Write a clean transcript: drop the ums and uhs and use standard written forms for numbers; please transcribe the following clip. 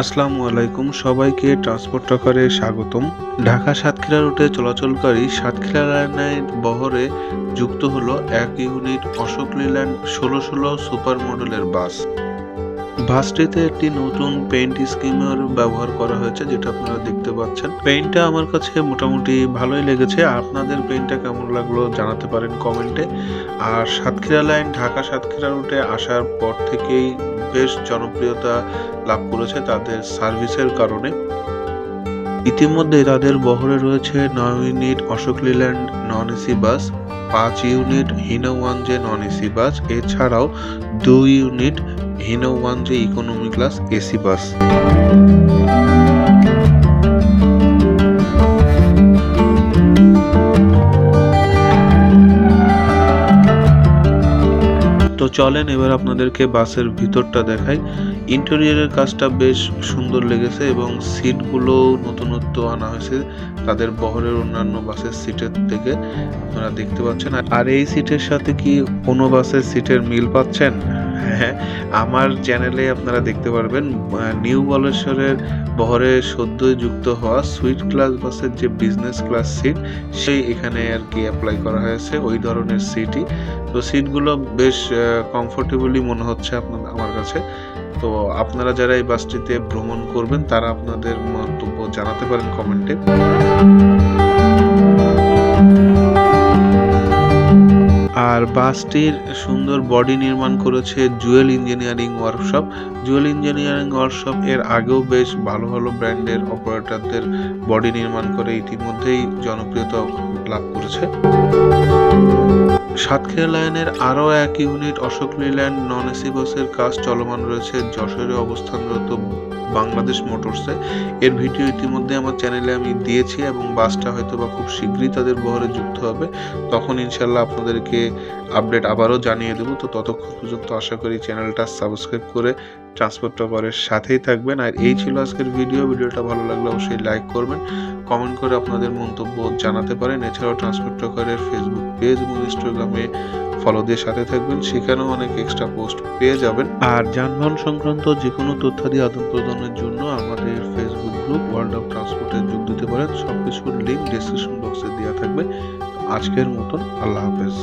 আসসালামু আলাইকুম, সবাইকে ট্রান্সপোর্ট ট্রাকারে স্বাগতম। ঢাকা সাতক্ষীরা রুটে চলাচলকারী সাতক্ষীরা লাইনের বহরে যুক্ত হলো এক ইউনিট অশোক লেল্যান্ড ১৬১৬ সুপার মডেলের বাস। বাসটিতে একটি নতুন পেইন্ট স্কিমের ব্যবহার করা হয়েছে, যেটা আপনারা দেখতে পাচ্ছেন। পেইন্টটা আমার কাছে মোটামুটি ভালোই লেগেছে। আপনাদের পেইন্টটা কেমন লাগলো জানাতে পারেন কমেন্টে। আর সাতক্ষীরা লাইন ঢাকা সাতক্ষীরা রুটে আসার পর থেকেই বেশ জনপ্রিয়তা লাভ করেছে তাদের সার্ভিসের কারণে। ইতিমধ্যে তাদের বহরে রয়েছে ৯ unit Ashok Leyland non AC bus, ৫ unit Hino 1J non AC bus, এছাড়াও ২ unit Hino 1J economy class AC bus. তো চলেন এবার আপনাদেরকে বাসের ভিতরটা দেখাই। ইন্টেরিয়রের কাজটা বেশ সুন্দর লেগেছে এবং সিটগুলো নতুনত্ব আনা হয়েছে তাদের বহরের অন্যান্য বাসের সিটের থেকে, আপনারা দেখতে পাচ্ছেন। আর এই সিটের সাথে কি কোনো বাসের সিটের মিল পাচ্ছেন? হ্যাঁ, আমার চ্যানেলে আপনারা দেখতে পারবেন নিউ বলেশ্বরের বহরে সদ্যই যুক্ত হওয়া সুইট ক্লাস বাসের যে বিজনেস ক্লাস সিট, সেই এখানে আর কি অ্যাপ্লাই করা হয়েছে ওই ধরনের সিটই। তো সিটগুলো বেশ কমফোর্টেবলি মনে হচ্ছে আমার কাছে। তো আপনারা যারা এই বাসটিতে ভ্রমণ করবেন তারা আপনাদের মন্তব্য জানাতে পারেন কমেন্টে। আর বাসটির সুন্দর বডি নির্মাণ করেছে Jewel engineering workshop. Jewel engineering workshop এর আগেও বেশ ভালো ভালো ব্র্যান্ডের অপারেটরদের বডি নির্মাণ করে ইতিমধ্যেই জনপ্রিয়তা লাভ করেছে। সাতক্ষীরা লাইনের আরও এক unit Ashok Leyland non AC বাসের কাজ চলমান রয়েছে যশোরে অবস্থানরত বাংলাদেশ মোটরসে। এর ভিডিও ইতিমধ্যে আমার চ্যানেলে আমি দিয়েছি এবং বাসটা হয়তো বা খুব শীঘ্রই তাদের বহরে যুক্ত হবে, তখন ইনশাল্লাহ আপনাদেরকে আপডেট আবারও জানিয়ে দেবো। তো ততক্ষণ পর্যন্ত আশা করি চ্যানেলটা সাবস্ক্রাইব করে ট্রান্সপোর্ট ট্রাকারের সাথেই থাকবেন। আর এই ছিল আজকের ভিডিওটা ভালো লাগলে অবশ্যই লাইক করবেন, কমেন্ট করে আপনাদের মন্তব্য জানাতে পারেন। এছাড়াও ট্রান্সপোর্ট ট্রাকারের ফেসবুক পেজ এবং ইনস্টাগ্রামে ফলো দিয়ে সাথে থাকবেন, সেখানেও অনেক এক্সট্রা পোস্ট পেয়ে যাবেন। আর যানবাহন সংক্রান্ত যে কোনো তথ্যাদি আদান প্রদানের জন্য আমাদের ফেসবুক গ্রুপ ওয়ার্ল্ড অফ ট্রান্সপোর্টে যোগ দিতে পারেন। সবকিছুর লিঙ্ক ডেসক্রিপশন বক্সে দেওয়া থাকবে। আজকের মতন আল্লাহ হাফেজ।